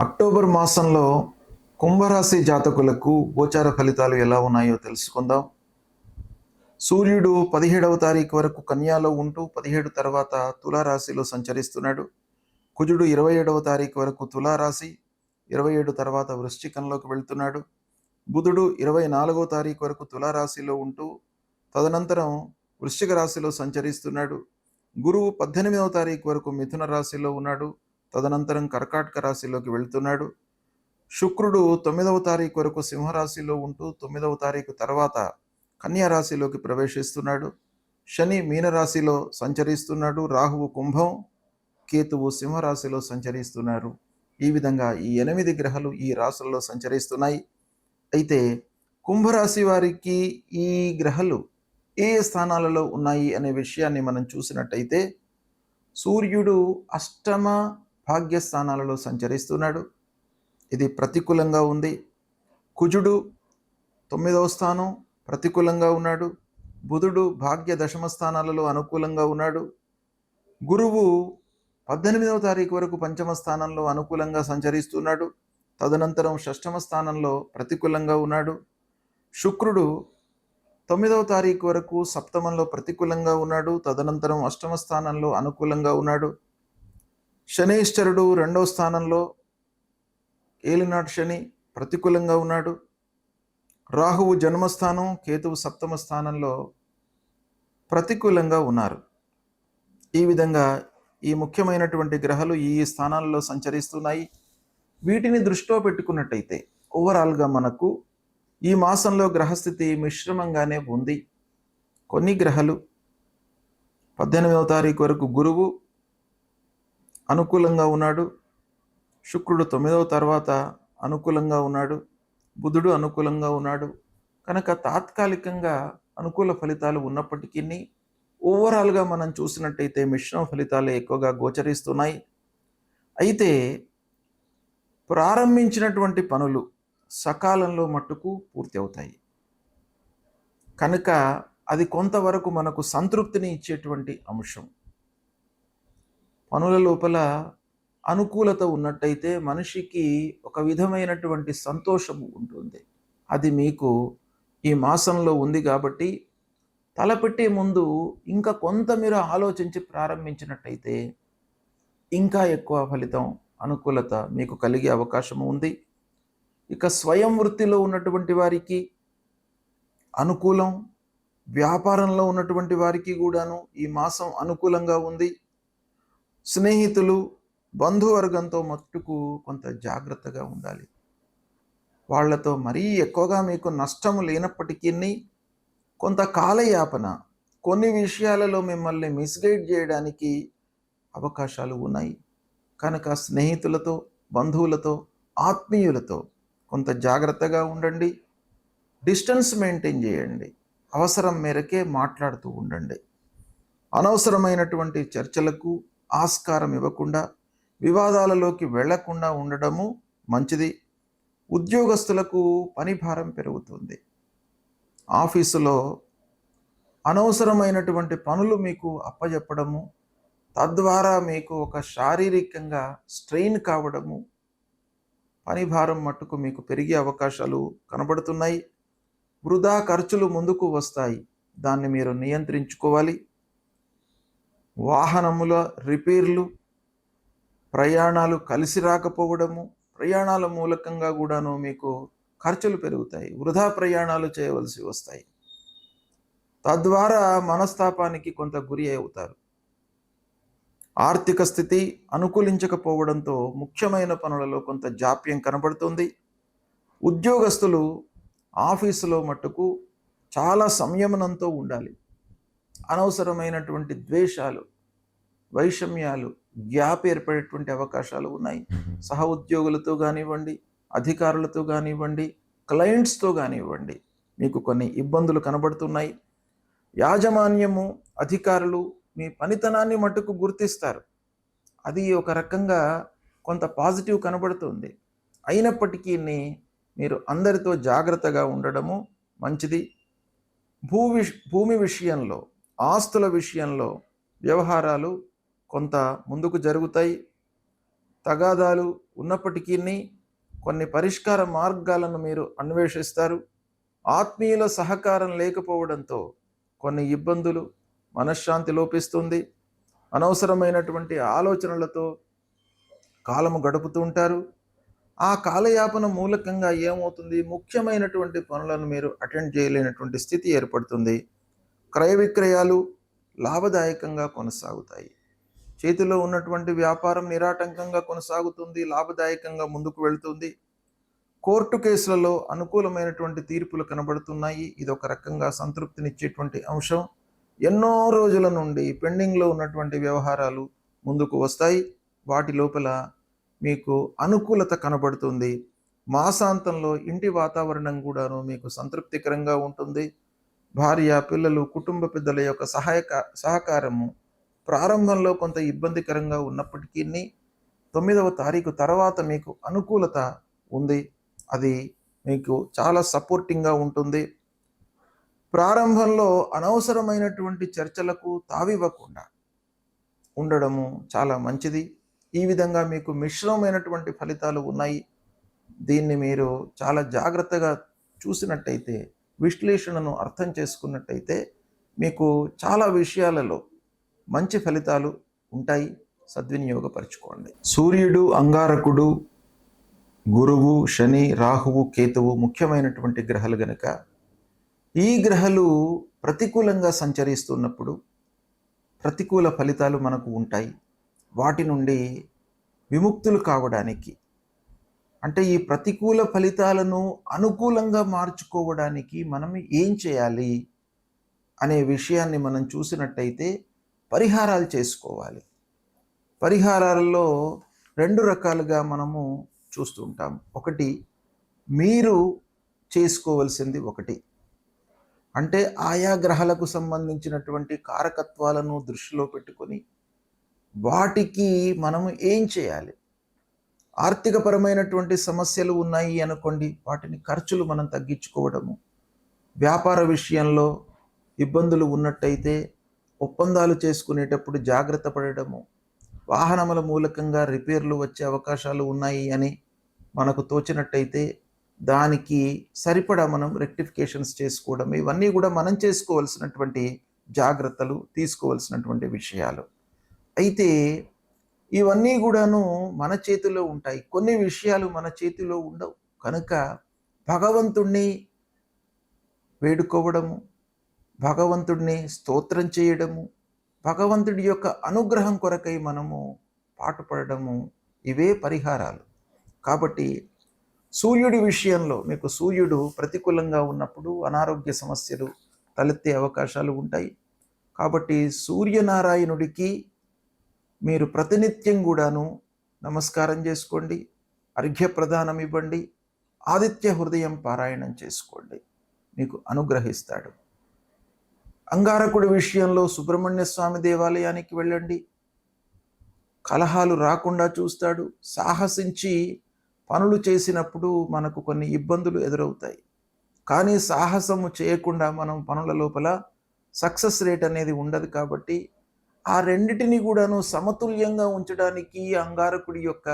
October మాసంలో కుంభరాశి జాతకులకు గోచార ఫలితాలు ఎలా ఉన్నాయో తెలుసుకుందాం. సూర్యుడు 17వ తారీఖు వరకు కన్యాలో ఉంటూ 17 తర్వాత తులారాశిలో సంచరిస్తున్నాడు. కుజుడు 27వ తారీఖు వరకు తులారాశి, 27 తర్వాత వృశ్చికంలోకి వెళ్తున్నాడు. బుధుడు 24వ తారీఖు వరకు తులారాశిలో ఉంటూ తదనంతరం వృశ్చిక రాశిలో సంచరిస్తున్నాడు. గురువు 18వ తారీఖు వరకు మిథున రాశిలో ఉన్నాడు. తదనంతరం కర్కాటక రాశిలోకి వెళ్తున్నాడు. శుక్రుడు 9వ తారీఖు వరకు సింహరాశిలో ఉంటూ 9వ తారీఖు తర్వాత కన్యా రాశిలోకి ప్రవేశిస్తున్నాడు. శని మీనరాశిలో సంచరిస్తున్నాడు. రాహువు కుంభం, కేతువు సింహరాశిలో సంచరిస్తున్నారు. ఈ విధంగా ఈ 8 గ్రహాలు ఈ రాశుల్లో సంచరిస్తున్నాయి. అయితే కుంభరాశి వారికి ఈ గ్రహాలు ఏ స్థానాలలో ఉన్నాయి అనే విషయాన్ని మనం చూసినట్టయితే, సూర్యుడు అష్టమ భాగ్యస్థానాలలో సంచరిస్తున్నాడు. ఇది ప్రతికూలంగా ఉంది. కుజుడు 9వ స్థానం ప్రతికూలంగా ఉన్నాడు. బుధుడు భాగ్య దశమ స్థానాలలో అనుకూలంగా ఉన్నాడు. గురువు 18వ తారీఖు వరకు పంచమ స్థానంలో అనుకూలంగా సంచరిస్తున్నాడు. తదనంతరం షష్టమ స్థానంలో ప్రతికూలంగా ఉన్నాడు. శుక్రుడు 9వ తారీఖు వరకు సప్తమంలో ప్రతికూలంగా ఉన్నాడు. తదనంతరం అష్టమ స్థానంలో అనుకూలంగా ఉన్నాడు. శనీశ్వరుడు 2వ స్థానంలో ఏలినాటి శని ప్రతికూలంగా ఉన్నాడు. రాహువు జన్మస్థానం, కేతువు సప్తమ స్థానంలో ప్రతికూలంగా ఉన్నారు. ఈ విధంగా ఈ ముఖ్యమైనటువంటి గ్రహాలు ఈ స్థానాలలో సంచరిస్తున్నాయి. వీటిని దృష్టిలో పెట్టుకున్నట్టయితే ఓవరాల్గా మనకు ఈ మాసంలో గ్రహస్థితి మిశ్రమంగానే ఉంది. కొన్ని గ్రహాలు 18వ తారీఖు వరకు గురువు అనుకూలంగా ఉన్నాడు. శుక్రుడు 9వ తర్వాత అనుకూలంగా ఉన్నాడు. బుధుడు అనుకూలంగా ఉన్నాడు. కనుక తాత్కాలికంగా అనుకూల ఫలితాలు ఉన్నప్పటికీ ఓవరాల్గా మనం చూసినట్టయితే మిశ్రమ ఫలితాలే ఎక్కువగా గోచరిస్తున్నాయి. అయితే ప్రారంభించినటువంటి పనులు సకాలంలో మట్టుకు పూర్తి అవుతాయి. కనుక అది కొంతవరకు మనకు సంతృప్తిని ఇచ్చేటువంటి అంశం. పనుల లోపల అనుకూలత ఉన్నట్టయితే మనిషికి ఒక విధమైనటువంటి సంతోషము ఉంటుంది. అది మీకు ఈ మాసంలో ఉంది కాబట్టి తలపెట్టే ముందు ఇంకా కొంత మీరు ఆలోచించి ప్రారంభించినట్టయితే ఇంకా ఎక్కువ ఫలితం, అనుకూలత మీకు కలిగే అవకాశం ఉంది. ఇక స్వయం వృత్తిలో ఉన్నటువంటి వారికి అనుకూలం, వ్యాపారంలో ఉన్నటువంటి వారికి కూడాను ఈ మాసం అనుకూలంగా ఉంది. స్నేహితులు, బంధువర్గంతో మట్టుకు కొంత జాగ్రత్తగా ఉండాలి. వాళ్లతో మరీ ఎక్కువగా మీకు నష్టము లేనప్పటికీ కొంత కాలయాపన, కొన్ని విషయాలలో మిమ్మల్ని మిస్గైడ్ చేయడానికి అవకాశాలు ఉన్నాయి. కనుక స్నేహితులతో, బంధువులతో, ఆత్మీయులతో కొంత జాగ్రత్తగా ఉండండి. డిస్టెన్స్ మెయింటైన్ చేయండి. అవసరం మేరకే మాట్లాడుతూ ఉండండి. అనవసరమైనటువంటి చర్చలకు ఆస్కారం ఇవ్వకుండా, వివాదాలలోకి వెళ్లకుండా ఉండడము మంచిది. ఉద్యోగస్తులకు పని భారం పెరుగుతుంది. ఆఫీసులో అనవసరమైనటువంటి పనులు మీకు అప్పజెప్పడము, తద్వారా మీకు ఒక శారీరకంగా స్ట్రెయిన్ కావడము, పని భారం మట్టుకు మీకు పెరిగే అవకాశాలు కనబడుతున్నాయి. వృధా ఖర్చులు ముందుకు వస్తాయి. దాన్ని మీరు నియంత్రించుకోవాలి. వాహనముల రిపేర్లు, ప్రయాణాలు కలిసి రాకపోవడము, ప్రయాణాల మూలకంగా కూడాను మీకు ఖర్చులు పెరుగుతాయి. వృధా ప్రయాణాలు చేయవలసి వస్తాయి. తద్వారా మనస్తాపానికి కొంత గురి అవుతారు. ఆర్థిక స్థితి అనుకూలించకపోవడంతో ముఖ్యమైన పనులలో కొంత జాప్యం కనబడుతుంది. ఉద్యోగస్తులు ఆఫీసులో మట్టుకు చాలా సంయమనంతో ఉండాలి. అనవసరమైనటువంటి ద్వేషాలు, వైషమ్యాలు, గ్యాప్ ఏర్పడేటువంటి అవకాశాలు ఉన్నాయి. సహ ఉద్యోగులతో కానివ్వండి, అధికారులతో కానివ్వండి, క్లయింట్స్తో కానివ్వండి, మీకు కొన్ని ఇబ్బందులు కనబడుతున్నాయి. యాజమాన్యము, అధికారులు మీ పనితనాన్ని మట్టుకు గుర్తిస్తారు. అది ఒక రకంగా కొంత పాజిటివ్ కనబడుతుంది. అయినప్పటికీ మీరు అందరితో జాగ్రత్తగా ఉండడము మంచిది. భూమి విషయంలో, ఆస్తుల విషయంలో వ్యవహారాలు కొంత ముందుకు జరుగుతాయి. తగాదాలు ఉన్నప్పటికీ కొన్ని పరిష్కార మార్గాలను మీరు అన్వేషిస్తారు. ఆత్మీయుల సహకారం లేకపోవడంతో కొన్ని ఇబ్బందులు, మనశ్శాంతి లోపిస్తుంది. అనవసరమైనటువంటి ఆలోచనలతో కాలము గడుపుతూ ఉంటారు. ఆ కాలయాపన మూలకంగా ఏమవుతుంది, ముఖ్యమైనటువంటి పనులను మీరు అటెండ్ చేయలేనటువంటి స్థితి ఏర్పడుతుంది. క్రయ విక్రయాలు లాభదాయకంగా కొనసాగుతాయి. చేతిలో ఉన్నటువంటి వ్యాపారం నిరాటంకంగా కొనసాగుతుంది, లాభదాయకంగా ముందుకు వెళుతుంది. కోర్టు కేసులలో అనుకూలమైనటువంటి తీర్పులు కనబడుతున్నాయి. ఇది ఒక రకంగా సంతృప్తినిచ్చేటువంటి అంశం. ఎన్నో రోజుల నుండి పెండింగ్లో ఉన్నటువంటి వ్యవహారాలు ముందుకు వస్తాయి. వాటి లోపల మీకు అనుకూలత కనబడుతుంది. మాసాంతంలో ఇంటి వాతావరణం కూడాను మీకు సంతృప్తికరంగా ఉంటుంది. భార్య, పిల్లలు, కుటుంబ పెద్దల యొక్క సహకారము ప్రారంభంలో కొంత ఇబ్బందికరంగా ఉన్నప్పటికీ 9వ తారీఖు తర్వాత మీకు అనుకూలత ఉంది. అది మీకు చాలా సపోర్టింగ్గా ఉంటుంది. ప్రారంభంలో అనవసరమైనటువంటి చర్చలకు తావివ్వకుండా ఉండడము చాలా మంచిది. ఈ విధంగా మీకు మిశ్రమమైనటువంటి ఫలితాలు ఉన్నాయి. దీన్ని మీరు చాలా జాగ్రత్తగా చూసినట్టయితే, విశ్లేషణను అర్థం చేసుకున్నట్టయితే మీకు చాలా విషయాలలో మంచి ఫలితాలు ఉంటాయి. సద్వినియోగపరచుకోండి. సూర్యుడు, అంగారకుడు, గురువు, శని, రాహువు, కేతువు ముఖ్యమైనటువంటి గ్రహాలు గనక ఈ గ్రహాలు ప్రతికూలంగా సంచరిస్తున్నప్పుడు ప్రతికూల ఫలితాలు మనకు ఉంటాయి. వాటి నుండి విముక్తులు కావడానికి, అంటే ఈ ప్రతికూల ఫలితాలను అనుకూలంగా మార్చుకోవడానికి మనం ఏం చేయాలి అనే విషయాన్ని మనం చూసినట్టయితే పరిహారాలు చేసుకోవాలి. పరిహారాలలో 2 రకాలుగా మనము చూస్తుంటాం. ఒకటి, మీరు చేసుకోవలసింది ఒకటి, అంటే ఆయా గ్రహాలకు సంబంధించినటువంటి కారకత్వాలను దృష్టిలో పెట్టుకొని వాటికి మనము ఏం చేయాలి. ఆర్థికపరమైనటువంటి సమస్యలు ఉన్నాయి అనుకోండి, వాటిని ఖర్చులు మనం తగ్గించుకోవడము. వ్యాపార విషయంలో ఇబ్బందులు ఉన్నట్టయితే ఒప్పందాలు చేసుకునేటప్పుడు జాగ్రత్త పడడము. వాహనముల మూలకంగా రిపేర్లు వచ్చే అవకాశాలు ఉన్నాయి అని మనకు తోచినట్టయితే దానికి సరిపడా మనం రెక్టిఫికేషన్స్ చేసుకోవడం, ఇవన్నీ కూడా మనం చేసుకోవాల్సినటువంటి జాగ్రత్తలు, తీసుకోవాల్సినటువంటి విషయాలు. అయితే ఇవన్నీ కూడాను మన చేతిలో ఉంటాయి. కొన్ని విషయాలు మన చేతిలో ఉండవు. కనుక భగవంతుణ్ణి వేడుకోవడము, భగవంతుడిని స్తోత్రం చేయడము, భగవంతుడి యొక్క అనుగ్రహం కొరకై మనము పాటుపడము, ఇవే పరిహారాలు. కాబట్టి సూర్యుడి విషయంలో మీకు సూర్యుడు ప్రతికూలంగా ఉన్నప్పుడు అనారోగ్య సమస్యలు తలెత్తే అవకాశాలు ఉంటాయి. కాబట్టి సూర్యనారాయణుడికి మీరు ప్రతినిత్యం కూడాను నమస్కారం చేసుకోండి, అర్ఘ్యప్రదానం ఇవ్వండి, ఆదిత్య హృదయం పారాయణం చేసుకోండి, మీకు అనుగ్రహిస్తాడు. అంగారకుడి విషయంలో సుబ్రహ్మణ్య స్వామి దేవాలయానికి వెళ్ళండి, కలహాలు రాకుండా చూస్తాడు. సాహసించి పనులు చేసినప్పుడు మనకు కొన్ని ఇబ్బందులు ఎదురవుతాయి, కానీ సాహసము చేయకుండా మనం పనుల లోపల సక్సెస్ రేట్ అనేది ఉండదు. కాబట్టి ఆ రెండిటిని కూడాను సమతుల్యంగా ఉంచడానికి అంగారకుడి యొక్క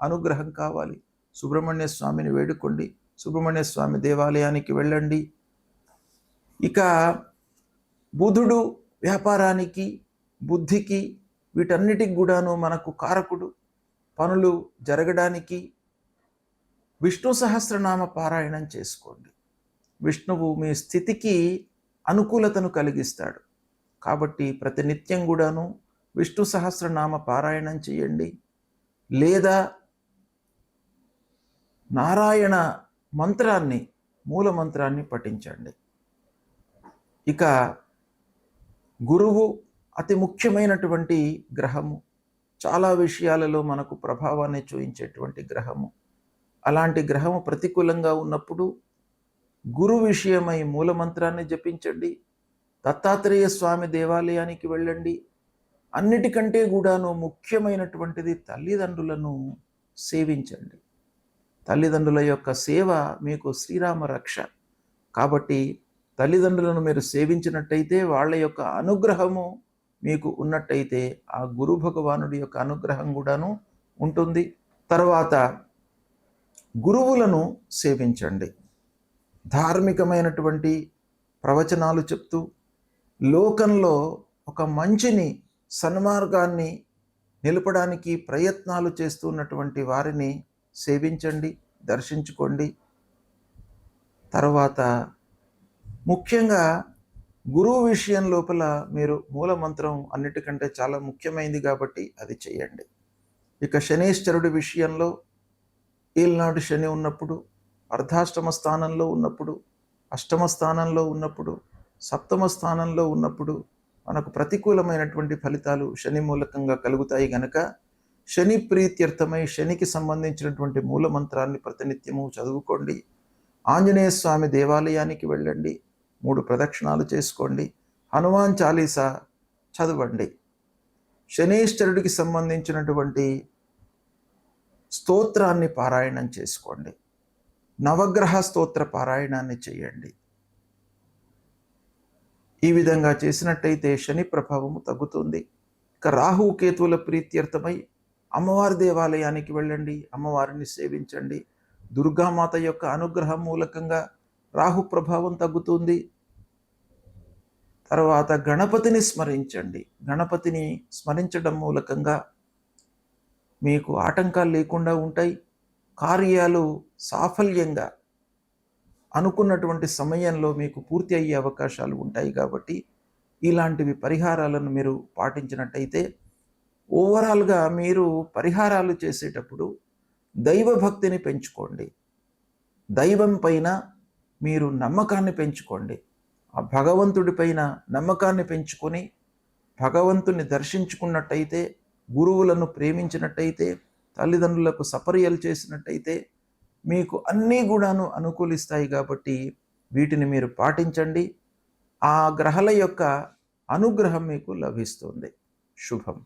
అనుగ్రహం కావాలి. సుబ్రహ్మణ్య స్వామిని వేడుకోండి, సుబ్రహ్మణ్య స్వామి దేవాలయానికి వెళ్ళండి. ఇక బుధుడు వ్యాపారానికి, బుద్ధికి, వీటన్నిటికి కూడాను మనకు కారకుడు. పనులు జరగడానికి విష్ణు సహస్రనామ పారాయణం చేసుకోండి. విష్ణువు మీ స్థితికి అనుకూలతను కలిగిస్తాడు. కాబట్టి ప్రతినిత్యం కూడాను విష్ణు సహస్రనామ పారాయణం చేయండి, లేదా నారాయణ మంత్రాన్ని, మూల మంత్రాన్ని పఠించండి. ఇక గురువు అతి ముఖ్యమైనటువంటి గ్రహము, చాలా విషయాలలో మనకు ప్రభావాన్ని చూపించేటువంటి గ్రహము. అలాంటి గ్రహము ప్రతికూలంగా ఉన్నప్పుడు గురు విషయమై మూలమంత్రాన్ని జపించండి, దత్తాత్రేయ స్వామి దేవాలయానికి వెళ్ళండి. అన్నిటికంటే కూడాను ముఖ్యమైనటువంటిది తల్లిదండ్రులను సేవించండి. తల్లిదండ్రుల యొక్క సేవ మీకు శ్రీరామ రక్ష. కాబట్టి తల్లిదండ్రులను మీరు సేవించినట్టయితే, వాళ్ళ యొక్క అనుగ్రహము మీకు ఉన్నట్టయితే, ఆ గురు భగవానుడి యొక్క అనుగ్రహం కూడాను ఉంటుంది. తర్వాత గురువులను సేవించండి. ధార్మికమైనటువంటి ప్రవచనాలు చెప్తూ లోకంలో ఒక మంచిని, సన్మార్గాన్ని నిలపడానికి ప్రయత్నాలు చేస్తున్నటువంటి వారిని సేవించండి, దర్శించుకోండి. తర్వాత ముఖ్యంగా గురువు విషయం లోపల మీరు మూలమంత్రం అన్నిటికంటే చాలా ముఖ్యమైనది కాబట్టి అది చేయండి. ఇక శనీశ్వరుడి విషయంలో ఏలినాడు శని ఉన్నప్పుడు, అర్ధాష్టమ స్థానంలో ఉన్నప్పుడు, అష్టమ స్థానంలో ఉన్నప్పుడు, సప్తమ స్థానంలో ఉన్నప్పుడు మనకు ప్రతికూలమైనటువంటి ఫలితాలు శని మూలకంగా కలుగుతాయి గనక శని ప్రీత్యర్థమై శనికి సంబంధించినటువంటి మూలమంత్రాన్ని ప్రతినిత్యము చదువుకోండి. ఆంజనేయ స్వామి దేవాలయానికి వెళ్ళండి, 3 ప్రదక్షిణాలు చేసుకోండి, హనుమాన్ చాలీసా చదవండి. శనీశ్వరుడికి సంబంధించినటువంటి స్తోత్రాన్ని పారాయణం చేసుకోండి. నవగ్రహ స్తోత్ర పారాయణాన్ని చేయండి. ఈ విధంగా చేసినట్టయితే శని ప్రభావము తగ్గుతుంది. ఇక రాహు కేతువుల ప్రీత్యర్థమై అమ్మవారి దేవాలయానికి వెళ్ళండి, అమ్మవారిని సేవించండి. దుర్గామాత యొక్క అనుగ్రహం మూలకంగా రాహు ప్రభావం తగ్గుతుంది. తర్వాత గణపతిని స్మరించండి. గణపతిని స్మరించడం మూలకంగా మీకు ఆటంకాలు లేకుండా ఉంటాయి. కార్యాలు సాఫల్యంగా అనుకున్నటువంటి సమయంలో మీకు పూర్తి అయ్యే అవకాశాలు ఉంటాయి. కాబట్టి ఇలాంటివి పరిహారాలను మీరు పాటించినట్టయితే ఓవరాల్గా మీరు పరిహారాలు చేసేటప్పుడు దైవభక్తిని పెంచుకోండి. దైవం పైన మీరు నమ్మకాన్ని పెంచుకోండి. ఆ భగవంతుడి పైన నమ్మకాన్ని పెంచుకొని భగవంతుని దర్శించుకున్నట్టయితే, గురువులను ప్రేమించినట్టయితే, తల్లిదండ్రులకు సపర్యలు చేసినట్టయితే మీకు అన్నీ కూడాను అనుకూలిస్తాయి. కాబట్టి వీటిని మీరు పాటించండి. ఆ గ్రహాల యొక్క అనుగ్రహం మీకు లభిస్తుంది. శుభం.